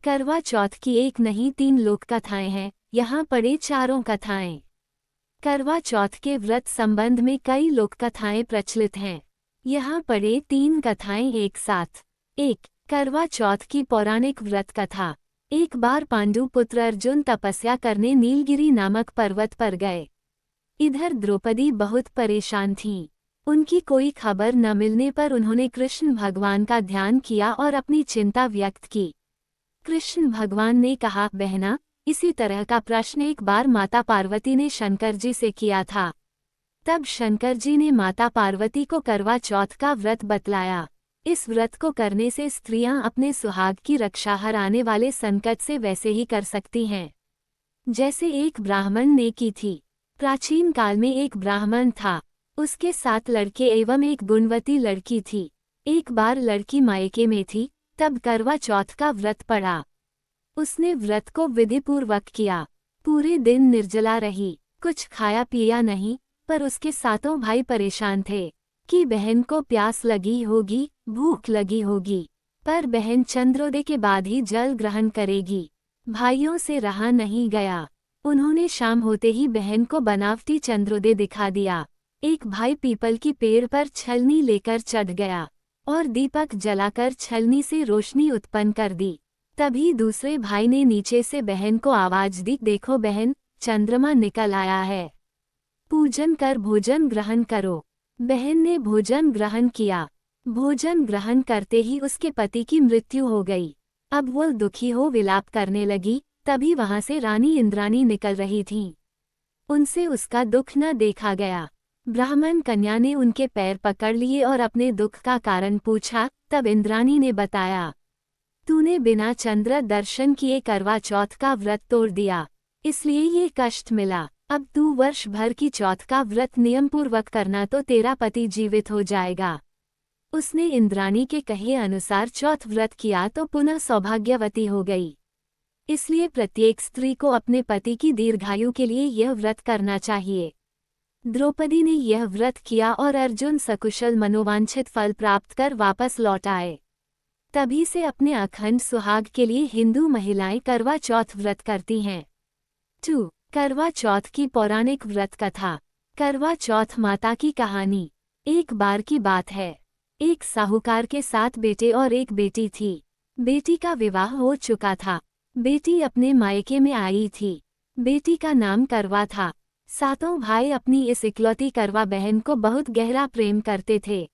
करवा चौथ की एक नहीं 3 लोक कथाएं हैं, यहाँ पढ़े चारों कथाएं। करवा चौथ के व्रत संबंध में कई लोक कथाएं प्रचलित हैं। यहाँ पढ़े 3 कथाएं एक साथ। 1. करवा चौथ की पौराणिक व्रत कथा। एक बार पांडु पुत्र अर्जुन तपस्या करने नीलगिरी नामक पर्वत पर गए। इधर द्रौपदी बहुत परेशान थीं। उनकी कोई खबर न मिलने पर उन्होंने कृष्ण भगवान का ध्यान किया और अपनी चिंता व्यक्त की। कृष्ण भगवान ने कहा, बहना, इसी तरह का प्रश्न एक बार माता पार्वती ने शंकर जी से किया था। तब शंकर जी ने माता पार्वती को करवा चौथ का व्रत बतलाया। इस व्रत को करने से स्त्रियां अपने सुहाग की रक्षा हराने वाले संकट से वैसे ही कर सकती हैं जैसे एक ब्राह्मण ने की थी। प्राचीन काल में एक ब्राह्मण था। उसके 7 लड़के एवं एक गुणवती लड़की थी। एक बार लड़की मायके में थी, तब करवा चौथ का व्रत पड़ा। उसने व्रत को विधिपूर्वक किया। पूरे दिन निर्जला रही, कुछ खाया पिया नहीं, पर उसके 7 भाई परेशान थे कि बहन को प्यास लगी होगी, भूख लगी होगी, पर बहन चंद्रोदय के बाद ही जल ग्रहण करेगी। भाइयों से रहा नहीं गया। उन्होंने शाम होते ही बहन को बनावटी चंद्रोदय दिखा दिया। एक भाई पीपल की पेड़ पर छलनी लेकर चढ़ गया और दीपक जलाकर छलनी से रोशनी उत्पन्न कर दी। तभी दूसरे भाई ने नीचे से बहन को आवाज दी, देखो बहन, चंद्रमा निकल आया है, पूजन कर भोजन ग्रहण करो। बहन ने भोजन ग्रहण किया। भोजन ग्रहण करते ही उसके पति की मृत्यु हो गई। अब वो दुखी हो विलाप करने लगी। तभी वहां से रानी इंद्राणी निकल रही थीं। उनसे उसका दुख न देखा गया। ब्राह्मण कन्या ने उनके पैर पकड़ लिए और अपने दुख का कारण पूछा। तब इंद्राणी ने बताया, तूने बिना चंद्र दर्शन किए करवा चौथ का व्रत तोड़ दिया, इसलिए ये कष्ट मिला। अब तू वर्ष भर की चौथ का व्रत नियमपूर्वक करना तो तेरा पति जीवित हो जाएगा। उसने इंद्राणी के कहे अनुसार चौथ व्रत किया तो पुनः सौभाग्यवती हो गई। इसलिए प्रत्येक स्त्री को अपने पति की दीर्घायु के लिए यह व्रत करना चाहिए। द्रौपदी ने यह व्रत किया और अर्जुन सकुशल मनोवांछित फल प्राप्त कर वापस लौट आए। तभी से अपने अखंड सुहाग के लिए हिंदू महिलाएं करवा चौथ व्रत करती हैं। 2. करवा चौथ की पौराणिक व्रत कथा। करवा चौथ माता की कहानी। एक बार की बात है। एक साहूकार के 7 बेटे और एक बेटी थी। बेटी का विवाह हो चुका था। बेटी अपने मायके में आई थी। बेटी का नाम करवा था। 7 भाई अपनी इस इकलौती करवा बहन को बहुत गहरा प्रेम करते थे।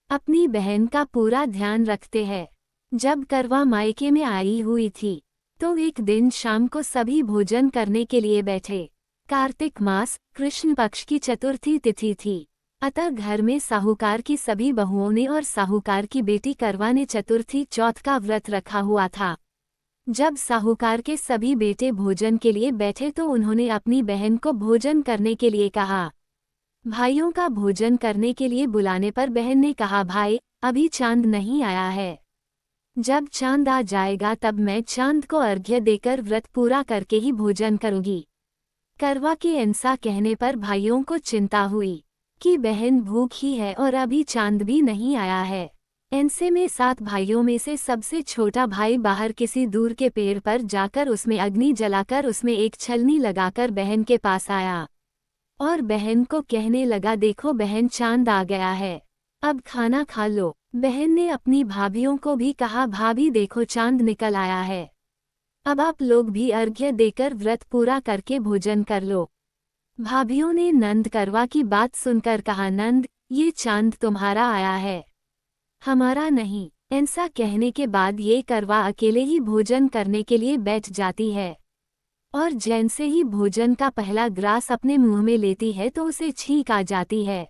अपनी बहन का पूरा ध्यान रखते हैं। जब करवा मायके में आई हुई थी, तो एक दिन शाम को सभी भोजन करने के लिए बैठे। कार्तिक मास, कृष्ण पक्ष की चतुर्थी तिथि थी। अतः घर में साहूकार की सभी बहुओं ने और साहूकार की बेटी करवा ने चतुर्थी चौथ का व्रत रखा हुआ था। जब साहूकार के सभी बेटे भोजन के लिए बैठे तो उन्होंने अपनी बहन को भोजन करने के लिए कहा। भाइयों का भोजन करने के लिए बुलाने पर बहन ने कहा, भाई, अभी चांद नहीं आया है। जब चांद आ जाएगा तब मैं चांद को अर्घ्य देकर व्रत पूरा करके ही भोजन करूंगी। करवा के ऐसा कहने पर भाइयों को चिंता हुई कि बहन भूखी है और अभी चांद भी नहीं आया है। ऐसे में 7 भाइयों में से सबसे छोटा भाई बाहर किसी दूर के पेड़ पर जाकर उसमें अग्नि जलाकर उसमें एक छलनी लगाकर बहन के पास आया और बहन को कहने लगा, देखो बहन, चांद आ गया है, अब खाना खा लो। बहन ने अपनी भाभियों को भी कहा, भाभी देखो चांद निकल आया है, अब आप लोग भी अर्घ्य देकर व्रत पूरा करके भोजन कर लो। भाभियों ने नंद करवा की बात सुनकर कहा, नंद, ये चांद तुम्हारा आया है, हमारा नहीं। ऐसा कहने के बाद ये करवा अकेले ही भोजन करने के लिए बैठ जाती है और जैसे ही भोजन का पहला ग्रास अपने मुंह में लेती है तो उसे छींक आ जाती है।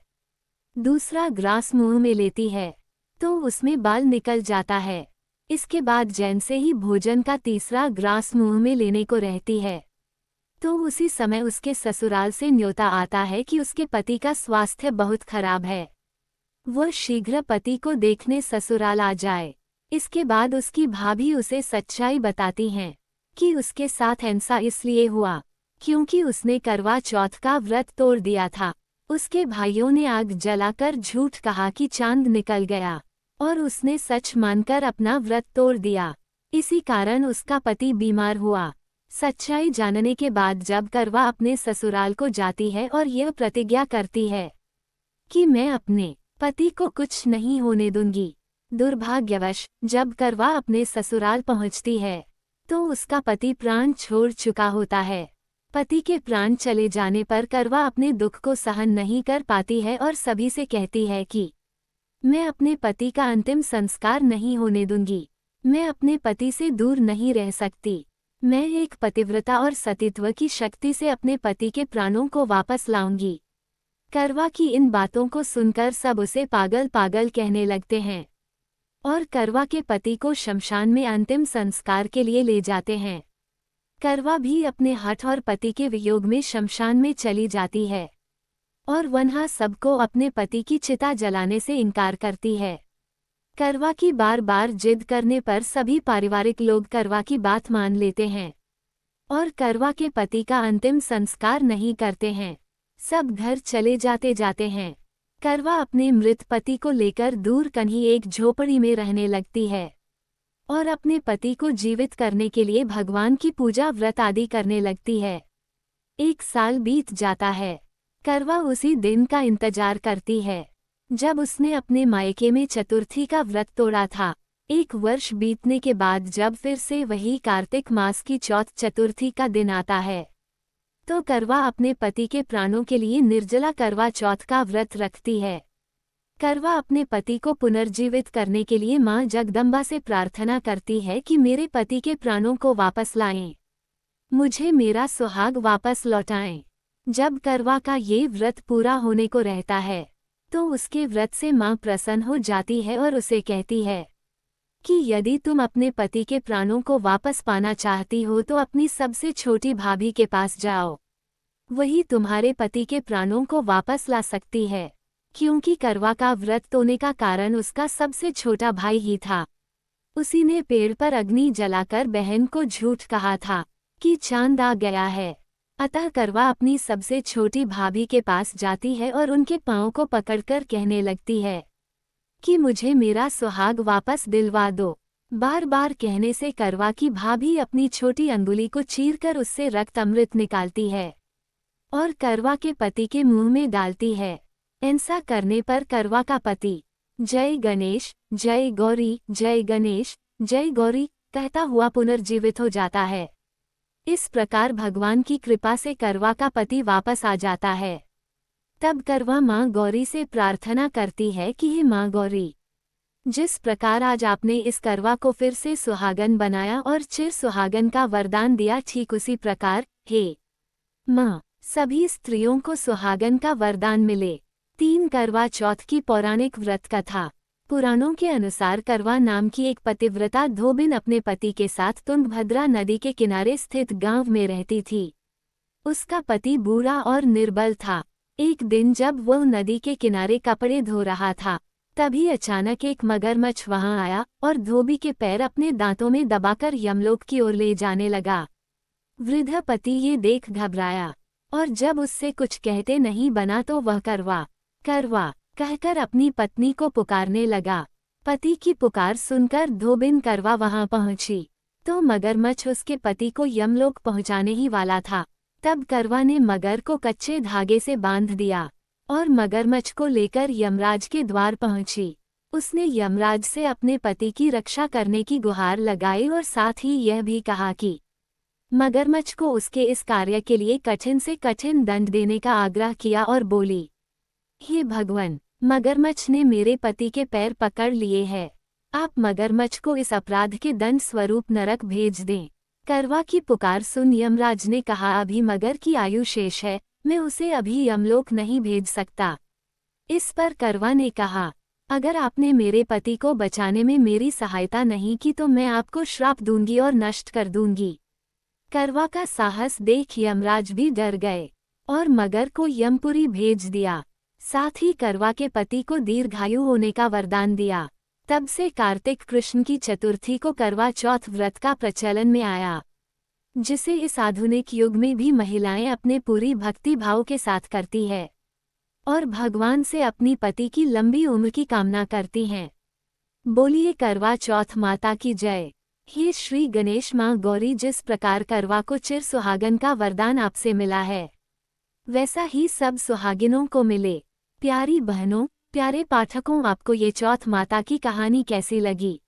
दूसरा ग्रास मुंह में लेती है तो उसमें बाल निकल जाता है। इसके बाद जैसे ही भोजन का तीसरा ग्रास मुंह में लेने को रहती है तो उसी समय उसके ससुराल से न्योता आता है कि उसके पति का स्वास्थ्य बहुत खराब है, वह शीघ्र पति को देखने ससुराल आ जाए। इसके बाद उसकी भाभी उसे सच्चाई बताती हैं कि उसके साथ ऐसा इसलिए हुआ क्योंकि उसने करवा चौथ का व्रत तोड़ दिया था। उसके भाइयों ने आग जलाकर झूठ कहा कि चांद निकल गया और उसने सच मानकर अपना व्रत तोड़ दिया। इसी कारण उसका पति बीमार हुआ। सच्चाई जानने के बाद जब करवा अपने ससुराल को जाती है और यह प्रतिज्ञा करती है कि मैं अपने पति को कुछ नहीं होने दूंगी। दुर्भाग्यवश जब करवा अपने ससुराल पहुंचती है तो उसका पति प्राण छोड़ चुका होता है। पति के प्राण चले जाने पर करवा अपने दुख को सहन नहीं कर पाती है और सभी से कहती है कि मैं अपने पति का अंतिम संस्कार नहीं होने दूंगी। मैं अपने पति से दूर नहीं रह सकती। मैं एक पतिव्रता और सतीत्व की शक्ति से अपने पति के प्राणों को वापस लाऊंगी। करवा की इन बातों को सुनकर सब उसे पागल पागल कहने लगते हैं और करवा के पति को शमशान में अंतिम संस्कार के लिए ले जाते हैं। करवा भी अपने हठ और पति के वियोग में शमशान में चली जाती है और वहाँ सबको अपने पति की चिता जलाने से इनकार करती है। करवा की बार बार जिद करने पर सभी पारिवारिक लोग करवा की बात मान लेते हैं और करवा के पति का अंतिम संस्कार नहीं करते हैं। सब घर चले जाते हैं। करवा अपने मृत पति को लेकर दूर कहीं एक झोपड़ी में रहने लगती है और अपने पति को जीवित करने के लिए भगवान की पूजा व्रत आदि करने लगती है। 1 साल बीत जाता है। करवा उसी दिन का इंतजार करती है जब उसने अपने मायके में चतुर्थी का व्रत तोड़ा था। 1 वर्ष बीतने के बाद जब फिर से वही कार्तिक मास की चौथ चतुर्थी का दिन आता है तो करवा अपने पति के प्राणों के लिए निर्जला करवा चौथ का व्रत रखती है। करवा अपने पति को पुनर्जीवित करने के लिए मां जगदम्बा से प्रार्थना करती है कि मेरे पति के प्राणों को वापस लाएं, मुझे मेरा सुहाग वापस लौटाएं। जब करवा का ये व्रत पूरा होने को रहता है तो उसके व्रत से मां प्रसन्न हो जाती है और उसे कहती है कि यदि तुम अपने पति के प्राणों को वापस पाना चाहती हो तो अपनी सबसे छोटी भाभी के पास जाओ, वही तुम्हारे पति के प्राणों को वापस ला सकती है। क्योंकि करवा का व्रत तोड़ने का कारण उसका सबसे छोटा भाई ही था। उसी ने पेड़ पर अग्नि जलाकर बहन को झूठ कहा था कि चांद आ गया है। अतः करवा अपनी सबसे छोटी भाभी के पास जाती है और उनके पांव को पकड़कर कहने लगती है कि मुझे मेरा सुहाग वापस दिलवा दो। बार बार कहने से करवा की भाभी अपनी छोटी अंगुली को चीरकर उससे रक्त अमृत निकालती है और करवा के पति के मुंह में डालती है। ऐसा करने पर करवा का पति जय गणेश, जय गौरी, जय गणेश, जय गौरी कहता हुआ पुनर्जीवित हो जाता है। इस प्रकार भगवान की कृपा से करवा का पति वापस आ जाता है। तब करवा मां गौरी से प्रार्थना करती है कि हे मां गौरी, जिस प्रकार आज आपने इस करवा को फिर से सुहागन बनाया और चिर सुहागन का वरदान दिया, ठीक उसी प्रकार हे मां सभी स्त्रियों को सुहागन का वरदान मिले। 3 करवा चौथ की पौराणिक व्रत कथा। पुराणों के अनुसार करवा नाम की एक पतिव्रता धोबिन अपने पति के साथ तुंगभद्रा नदी के किनारे स्थित गांव में रहती थी। उसका पति बूढ़ा और निर्बल था। एक दिन जब वह नदी के किनारे कपड़े धो रहा था तभी अचानक एक मगरमच्छ वहां आया और धोबी के पैर अपने दांतों में दबाकर यमलोक की ओर ले जाने लगा। वृद्ध पति ये देख घबराया और जब उससे कुछ कहते नहीं बना तो वह करवा करवा कहकर अपनी पत्नी को पुकारने लगा। पति की पुकार सुनकर धोबिन करवा वहां पहुंची तो मगरमच्छ उसके पति को यमलोक पहुंचाने ही वाला था। तब करवा ने मगर को कच्चे धागे से बांध दिया और मगरमच्छ को लेकर यमराज के द्वार पहुंची। उसने यमराज से अपने पति की रक्षा करने की गुहार लगाई और साथ ही यह भी कहा कि मगरमच्छ को उसके इस कार्य के लिए कठिन से कठिन दंड देने का आग्रह किया और बोली, हे भगवान, मगरमच्छ ने मेरे पति के पैर पकड़ लिए हैं। आप मगरमच्छ को इस अपराध के दंड स्वरूप नरक भेज दें। करवा की पुकार सुन यमराज ने कहा, अभी मगर की आयु शेष है, मैं उसे अभी यमलोक नहीं भेज सकता। इस पर करवा ने कहा, अगर आपने मेरे पति को बचाने में मेरी सहायता नहीं की तो मैं आपको श्राप दूंगी और नष्ट कर दूंगी। करवा का साहस देख यमराज भी डर गए और मगर को यमपुरी भेज दिया। साथ ही करवा के पति को दीर्घायु होने का वरदान दिया। तब से कार्तिक कृष्ण की चतुर्थी को करवा चौथ व्रत का प्रचलन में आया, जिसे इस आधुनिक युग में भी महिलाएं अपने पूरी भक्ति भाव के साथ करती है और भगवान से अपनी पति की लंबी उम्र की कामना करती हैं। बोलिए करवा चौथ माता की जय। हे श्री गणेश माँ गौरी, जिस प्रकार करवा को चिर सुहागन का वरदान आपसे मिला है, वैसा ही सब सुहागिनों को मिले। प्यारी बहनों, प्यारे पाठकों, आपको ये चौथ माता की कहानी कैसी लगी?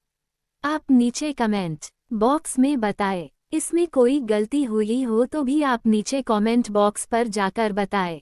आप नीचे कमेंट बॉक्स में बताएं। इसमें कोई गलती हुई हो तो भी आप नीचे कमेंट बॉक्स पर जाकर बताएं।